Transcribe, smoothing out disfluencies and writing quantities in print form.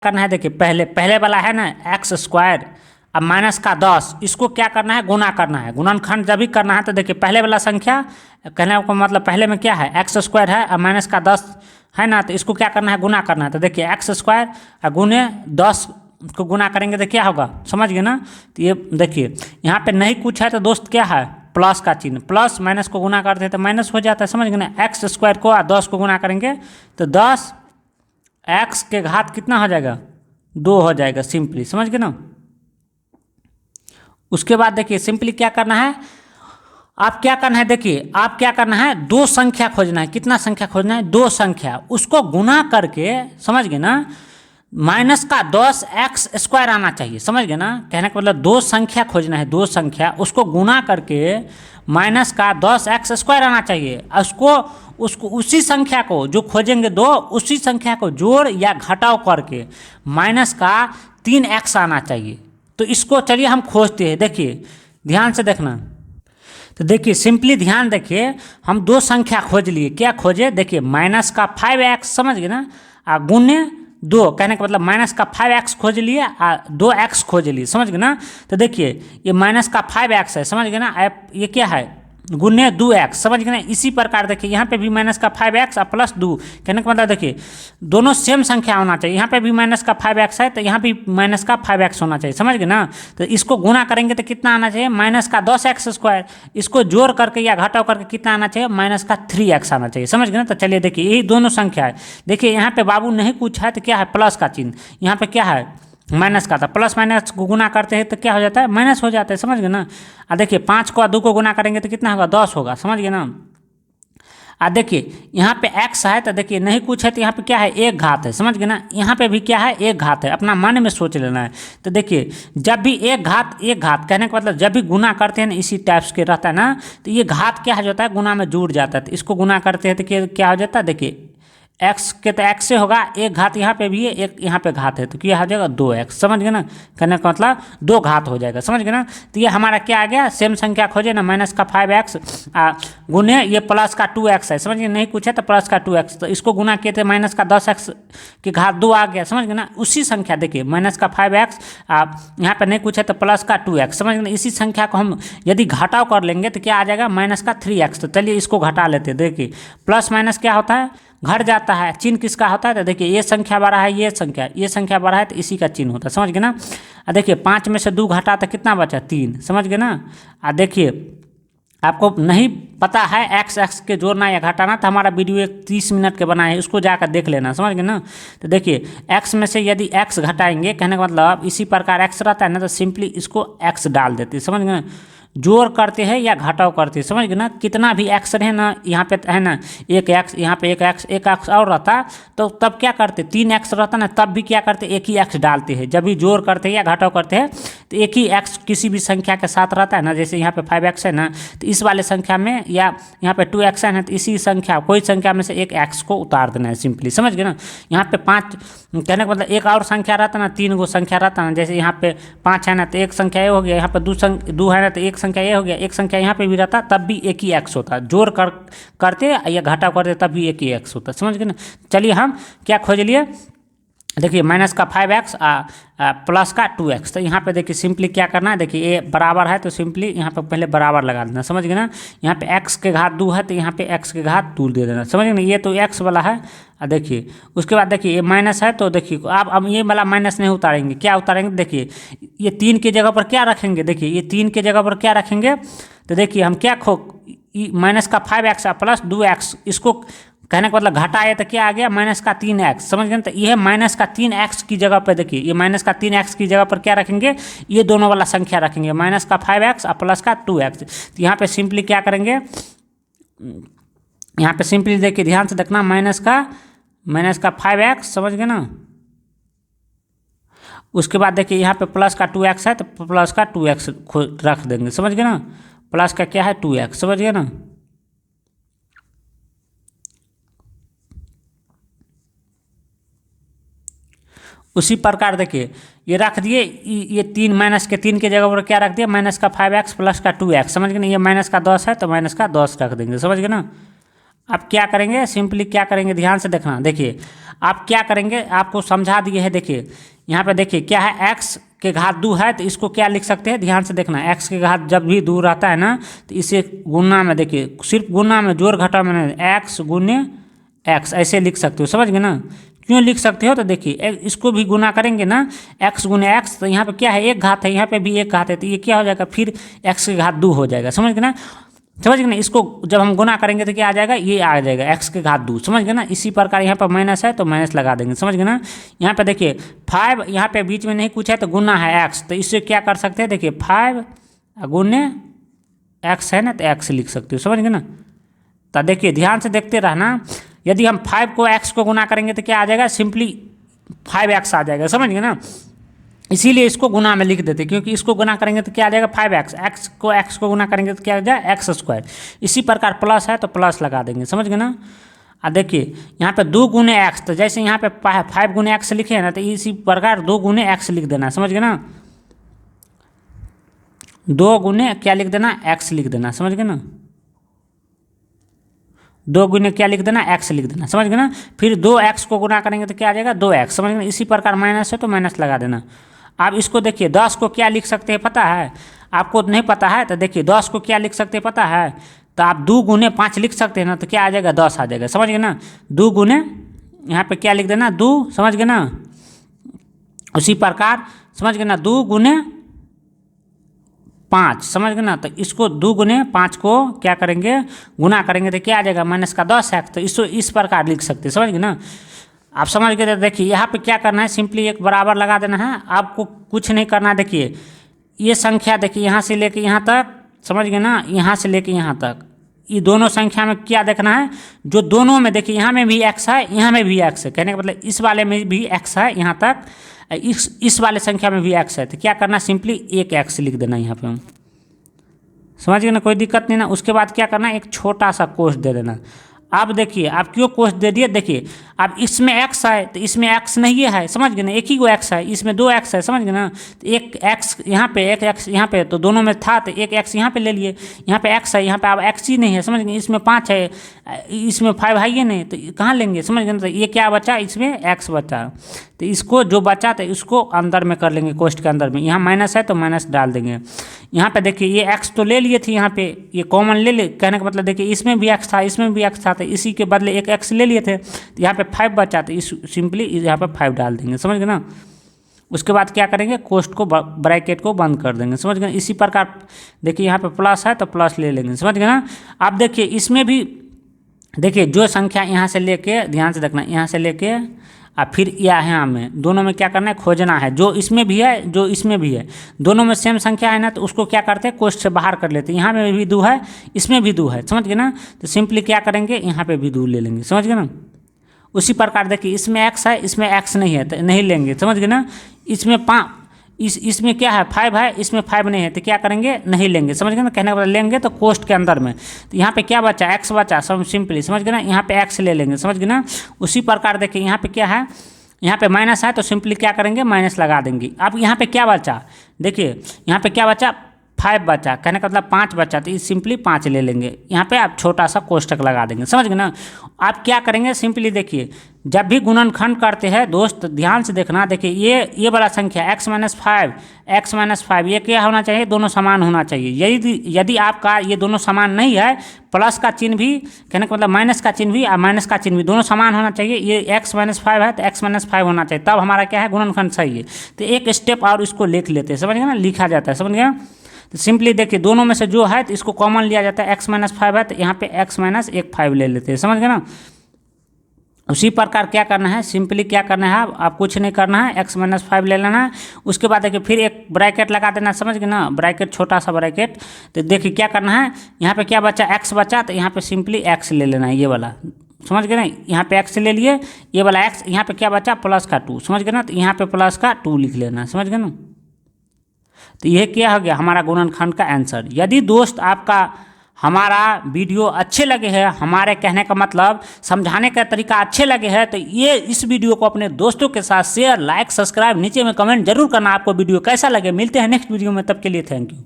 करना है, देखिए पहले पहले वाला है ना एक्स स्क्वायर, अब माइनस का 10, इसको क्या करना है, गुना करना है। गुणनखंड जब भी करना है तो देखिए पहले वाला संख्या, कहने का मतलब पहले में क्या है एक्स स्क्वायर है, अब माइनस का 10 है ना, तो इसको क्या करना है, गुना करना है। तो देखिए एक्स स्क्वायर और गुने 10 को गुना करेंगे तो क्या होगा, समझ गए ना। तो ये देखिए यहाँ पे नहीं कुछ है तो दोस्त क्या है, प्लस का चिन्ह, प्लस माइनस को गुना करते हैं तो माइनस हो जाता है, समझ गए ना। एक्स स्क्वायर को 10 को गुना करेंगे तो 10 एक्स के घात कितना हो जाएगा, 2 हो जाएगा, सिंपली, समझ गए ना। उसके बाद देखिए सिंपली क्या करना है, आप क्या करना है, देखिए आप क्या करना है, दो संख्या खोजना है। कितना संख्या खोजना है, दो संख्या, उसको गुना करके, समझ गए ना, माइनस का 10 एक्स स्क्वायर आना चाहिए, समझ गए ना। कहने का मतलब दो संख्या खोजना है, दो संख्या, उसको गुना करके माइनस का 10 एक्स स्क्वायर आना चाहिए। उसको उसी संख्या को जो खोजेंगे दो, उसी संख्या को जोड़ या घटाव करके माइनस का 3 एक्स आना चाहिए। तो इसको चलिए हम खोजते हैं, देखिए ध्यान से देखना। तो देखिए सिंपली ध्यान देखिए, हम दो संख्या खोज लिए, क्या खोजे, देखिए माइनस का 5x, समझ गए ना, गुने 2, कहने का मतलब माइनस का 5x खोज लिए और 2x खोज लिए, समझ गए ना। तो देखिए ये माइनस का 5x है, समझ गए ना, ये क्या है, गुने 2x, समझ गए ना। इसी प्रकार देखिए यहाँ पे भी माइनस का 5x और प्लस 2, कहने का मतलब देखिए दोनों सेम संख्या होना चाहिए। यहाँ पे भी माइनस का 5x है तो यहाँ भी माइनस का 5x होना चाहिए, समझ गए ना। तो इसको गुना करेंगे तो कितना आना चाहिए, माइनस का 10x स्क्वायर, इसको जोड़ करके या घटाव करके कितना आना चाहिए, माइनस का 3x आना चाहिए, समझ गए ना। तो चलिए देखिए यही दोनों संख्या है। देखिए यहाँ पे बाबू नहीं कुछ है तो क्या है, प्लस का चिन्ह, यहाँ पे क्या है, माइनस का था, प्लस माइनस को गुना करते हैं तो क्या हो जाता है, माइनस हो जाता है, समझ गए ना। और देखिए 5 को 2 को गुना करेंगे तो कितना होगा, 10 होगा, समझ गए ना। और देखिए यहाँ पे x है तो देखिए नहीं कुछ है तो यहाँ पे क्या है, एक घात है, समझ गए ना। यहाँ पे भी क्या है, एक घात है, अपना मन में सोच लेना है। तो देखिए जब भी एक घात कहने का मतलब जब भी गुना करते हैं ना, इसी टाइप्स के रहता है ना, तो ये घात क्या हो जाता है, गुना में जुड़ जाता है। तो इसको गुना करते हैं तो क्या हो जाता है, देखिए x के तो x से होगा, एक घात यहाँ पे भी है, एक यहाँ पे घात है, तो क्या हो जाएगा 2x, समझ गए ना। कहने का मतलब 2 घात हो जाएगा, समझ गए ना। तो ये हमारा क्या आ गया, सेम संख्या खोजे ना, माइनस का 5x गुने ये प्लस का 2x है, समझ गए, नहीं कुछ है तो प्लस का 2x, तो इसको गुना किए थे, माइनस का 10x की घात 2 आ गया, समझ गए ना। उसी संख्या देखिए माइनस का 5x यहाँ पे नहीं कुछ है तो प्लस का 2x, समझ गए ना। इसी संख्या को हम यदि घटाव कर लेंगे तो क्या आ जाएगा, माइनस का 3x। तो चलिए इसको घटा लेते हैं। देखिए प्लस माइनस क्या होता है, घट जाता है, चिन्ह किसका होता है, तो देखिए ये संख्या बड़ा है, ये संख्या बड़ा है, तो इसी का चिन्ह होता है, समझ गए ना। देखिए 5 में से 2 घटा तो कितना बचा, 3, समझ गए ना। देखिए आपको नहीं पता है x के जोड़ना या घटाना तो हमारा वीडियो 30 मिनट के बना है, उसको जाकर देख लेना, समझ गए ना। तो देखिए x में से यदि x घटाएंगे, कहने का मतलब इसी प्रकार x रहता है ना, तो सिंपली इसको x डाल देते हैं, समझ गए ना। जोड़ करते हैं या घटाव करते हैं, समझ गए ना। कितना भी एक्स है ना, यहाँ पे है ना एक एक्स, यहाँ पे एक एक्स और रहता, तो तब क्या करते, 3 एक्स रहता ना, तब भी क्या करते, एक ही एक्स डालते हैं। जब भी जोड़ करते हैं या घटाव करते हैं तो एक ही एक्स किसी भी संख्या के साथ रहता है ना। जैसे यहाँ पे 5x है ना, तो इस वाले संख्या में, या यहाँ पे 2x है ना, तो इसी संख्या कोई संख्या में से एक एक्स को उतार देना है, सिंपली, समझ गए ना। यहाँ पे 5 कहने का मतलब एक और संख्या रहता ना, 3 गो संख्या रहता ना, जैसे यहाँ पे 5 है ना तो एक संख्या ये हो गया, यहाँ पे 2 है ना तो एक संख्या ये हो गया, एक संख्या यहाँ पे भी रहता, तब भी एक ही एक्स होता, जोड़ करते या घटाव करते तब भी एक ही एक्स होता, समझ गए ना। चलिए हम क्या खोज लिए, देखिए माइनस का 5x प्लस का 2x। तो यहाँ पे देखिए सिंपली क्या करना है, देखिए ये बराबर है तो सिंपली यहाँ पे पहले बराबर लगा देना, समझ गए ना। यहाँ पे x के घात 2 है तो यहाँ पे x के घात 2 दे देना, समझ गए ना। ये तो x वाला है। देखिए उसके बाद देखिए ये माइनस है तो देखिए आप अब ये वाला माइनस नहीं उतारेंगे, क्या उतारेंगे, देखिए ये 3 की जगह पर क्या रखेंगे, देखिए ये 3 की जगह पर क्या रखेंगे, तो देखिए हम क्या माइनस का 5x प्लस 2x, इसको कहने का मतलब घटाए तो क्या आ गया, माइनस का 3x, समझ गए। तो ये माइनस का 3x की जगह पर देखिए, ये माइनस का 3x की जगह पर क्या रखेंगे, ये दोनों वाला संख्या रखेंगे, माइनस का 5x और प्लस का 2x। तो यहाँ पे सिंपली क्या करेंगे, यहाँ पे सिंपली देखिए ध्यान से देखना, माइनस का 5x, समझ गए ना। उसके बाद देखिए यहाँ पे प्लस का 2x है तो प्लस का 2x रख देंगे, समझ गए ना। प्लस का क्या है 2x, समझ गए ना। उसी प्रकार देखिए ये रख दिए, ये 3 माइनस के 3 के जगह पर क्या रख दिया, माइनस का 5x प्लस का 2x, समझ गए ना। ये माइनस का 10 है तो माइनस का 10 रख देंगे, समझ गए ना। आप क्या करेंगे, सिंपली क्या करेंगे, ध्यान से देखना। देखिए आप क्या करेंगे, आपको समझा दिए है। देखिए यहाँ पे देखिए क्या है, x के घात 2 है तो इसको क्या लिख सकते हैं, ध्यान से देखना। x के घात जब भी 2 रहता है ना तो इसे गुना में, देखिए सिर्फ गुना में, जोड़ घटा में नहीं, x गुने x ऐसे लिख सकते हो, समझ गए ना। क्यों लिख सकते हो, तो देखिए इसको भी गुना करेंगे ना, x गुने x, तो यहाँ पे क्या है, एक घात है, यहाँ पे भी एक घात है, तो ये क्या हो जाएगा, फिर x के घात 2 हो जाएगा, समझ गए ना। समझ गए ना, इसको जब हम गुना करेंगे तो क्या आ जाएगा, ये आ जाएगा x के घात 2, समझ गए ना। इसी प्रकार यहाँ पर माइनस है तो माइनस लगा देंगे, समझ गए ना। यहाँ पे देखिए 5, यहाँ पे बीच में नहीं कुछ है तो गुना है x, तो इससे क्या कर सकते हैं, देखिए 5 गुने x है ना, तो x लिख सकते हो, समझ गए ना। तो देखिए ध्यान से देखते रहना, यदि हम 5 को x को गुना करेंगे तो क्या आ जाएगा, सिंपली 5x आ जाएगा, समझ गए ना। इसीलिए इसको गुना में लिख देते, क्योंकि इसको गुना करेंगे तो क्या आ जाएगा 5x, x को गुना करेंगे तो क्या आ जाएगा x²। इसी प्रकार प्लस है तो प्लस लगा देंगे, समझ गए ना। देखिए यहाँ पे 2 गुने x, तो जैसे यहाँ पे 5 गुने x लिखे हैं ना, तो इसी प्रकार 2 गुने x लिख देना, समझ गए ना। 2 गुने क्या लिख देना, x लिख देना, समझ गए ना। 2 गुने क्या लिख देना, x लिख देना, समझ गए ना। फिर 2x को गुना करेंगे तो क्या आ जाएगा 2x, समझ गए। इसी प्रकार माइनस है तो माइनस लगा देना। आप इसको देखिए 10 को क्या लिख सकते हैं पता है, आपको नहीं पता है तो देखिए 10 को क्या लिख सकते हैं पता है, तो आप 2 गुने 5 लिख सकते हैं ना, तो क्या आ जाएगा 10 आ जाएगा, समझ गए ना। 2 गुने यहाँ पे क्या लिख देना 2, समझ गए ना। उसी प्रकार समझ गए ना 2 गुने 5, समझ गए ना। तो इसको 2 गुने 5 को क्या करेंगे, गुना करेंगे तो क्या आ जाएगा माइनस का 10x, तो इसको इस प्रकार लिख सकते हैं, समझ गए ना। आप समझ गए। देखिए यहाँ पे क्या करना है, सिंपली एक बराबर लगा देना है, आपको कुछ नहीं करना है। देखिए ये संख्या देखिए यहाँ से लेके यहाँ तक, समझ गए ना, यहाँ से लेके यहाँ तक, ये दोनों संख्या में क्या देखना है, जो दोनों में देखिए यहाँ में भी x है, यहाँ में भी x है, कहने का मतलब इस वाले में भी x है यहाँ तक, इस वाले संख्या में भी x है, तो क्या करना, सिंपली एक x लिख देना यहाँ पे हम, समझ गए ना, कोई दिक्कत नहीं ना। उसके बाद क्या करना, एक छोटा सा कोष दे देना। अब देखिए आप क्यों कोष दे दिए, देखिए अब इसमें x है तो इसमें x नहीं है, समझ गए ना, एक ही को x है, इसमें 2x है, समझ गए ना। तो एक x यहाँ पे, एक x यहाँ पे, तो दोनों में था तो एक x यहाँ पे ले लिए, यहाँ पे x है, यहाँ पे अब x ही नहीं है, समझ गए। इसमें 5 है, इसमें 5 है ही नहीं, तो कहाँ लेंगे, समझ गए ना। तो ये क्या बचा, इसमें x बचा, तो इसको जो बचा तो इसको अंदर में कर लेंगे, कोष्ठ के अंदर में। यहाँ माइनस है तो माइनस डाल देंगे। यहाँ पे देखिए ये x तो ले लिए थे, यहाँ पे ये कॉमन ले, कहने का मतलब देखिए इसमें भी x था, इसमें भी x था, तो इसी के बदले एक x ले लिए थे, तो यहाँ पे 5 बचा, तो इस सिंपली यहाँ पे 5 डाल देंगे, समझ गए ना। उसके बाद क्या करेंगे, कोष्ठ को ब्रैकेट को बंद कर देंगे, समझ गए। इसी प्रकार देखिए यहाँ पे प्लस है तो प्लस ले लेंगे, समझ गए ना। अब देखिए इसमें भी देखिए जो संख्या यहाँ से लेके, ध्यान से देखना, यहाँ से लेके और फिर यहाँ में, दोनों में क्या करना है, खोजना है, जो इसमें भी है जो इसमें भी है, दोनों में सेम संख्या है ना, तो उसको क्या करते हैं, कोष्ठ से बाहर कर लेते हैं। यहाँ में भी 2 है, इसमें भी 2 है, समझ गए ना। तो सिंपली क्या करेंगे, यहाँ पे भी 2 ले लेंगे, समझ गए ना। उसी प्रकार देखिए इसमें x है, इसमें x नहीं है, तो नहीं लेंगे, समझ गए ना। इसमें इसमें क्या है 5 है, इसमें 5 नहीं है, तो क्या करेंगे, नहीं लेंगे, समझ गए ना। कहने का मतलब लेंगे तो कोष्ठ के अंदर में, तो यहाँ पे क्या बचा, x बचा, सब सिंपली, समझ गए ना, यहाँ पे x ले लेंगे, समझ गए ना। उसी प्रकार देखिए यहाँ पे क्या है, यहाँ पे माइनस है तो सिंपली क्या करेंगे, माइनस लगा देंगे। अब यहाँ पे क्या बचा, देखिए यहाँ पे क्या बचा, 5 बचा, कहने का मतलब 5 बचा, तो सिंपली 5 ले लेंगे। यहाँ पे आप छोटा सा कोष्ठक लगा देंगे, समझ गए ना। आप क्या करेंगे, सिंपली देखिए जब भी गुणनखंड करते हैं दोस्त, ध्यान से देखना, देखिए ये वाला संख्या x - 5 ये क्या होना चाहिए, दोनों समान होना चाहिए। यदि आपका ये दोनों समान नहीं है, प्लस का चिन्ह भी, कहने का मतलब माइनस का चिन्ह भी और माइनस का चिन्ह भी दोनों समान होना चाहिए। ये x - 5 है तो x - 5 होना चाहिए, तब हमारा क्या है, गुणनखंड सही है। तो एक स्टेप और इसको लिख लेते हैं, समझ गए ना, लिखा जाता है, समझ गया। तो सिंपली देखिए दोनों में से जो है तो इसको कॉमन लिया जाता है, x - 5 है तो यहाँ पे x - 1 5 ले लेते हैं, समझ गए ना। उसी प्रकार क्या करना है, सिंपली क्या करना है, आप कुछ नहीं करना है, x - 5 ले लेना है। उसके बाद देखिए फिर एक ब्रैकेट लगा देना, समझ गए ना, ब्रैकेट छोटा सा ब्रैकेट। तो देखिए क्या करना है, यहाँ पे क्या बचा, x बचा, तो यहाँ पे सिंपली x ले लेना है, ये वाला, समझ गए ना। यहाँ पे x ले लिए, ये वाला x, यहाँ पे क्या बचा, प्लस का 2, समझ गए ना, तो यहाँ पे प्लस का 2 लिख लेना, समझ गए ना। तो यह क्या हो गया, हमारा गुणनखंड का आंसर। यदि दोस्त आपका हमारा वीडियो अच्छे लगे हैं, हमारे कहने का मतलब समझाने का तरीका अच्छे लगे हैं, तो ये इस वीडियो को अपने दोस्तों के साथ शेयर, लाइक, सब्सक्राइब, नीचे में कमेंट जरूर करना, आपको वीडियो कैसा लगे। मिलते हैं नेक्स्ट वीडियो में, तब के लिए थैंक यू।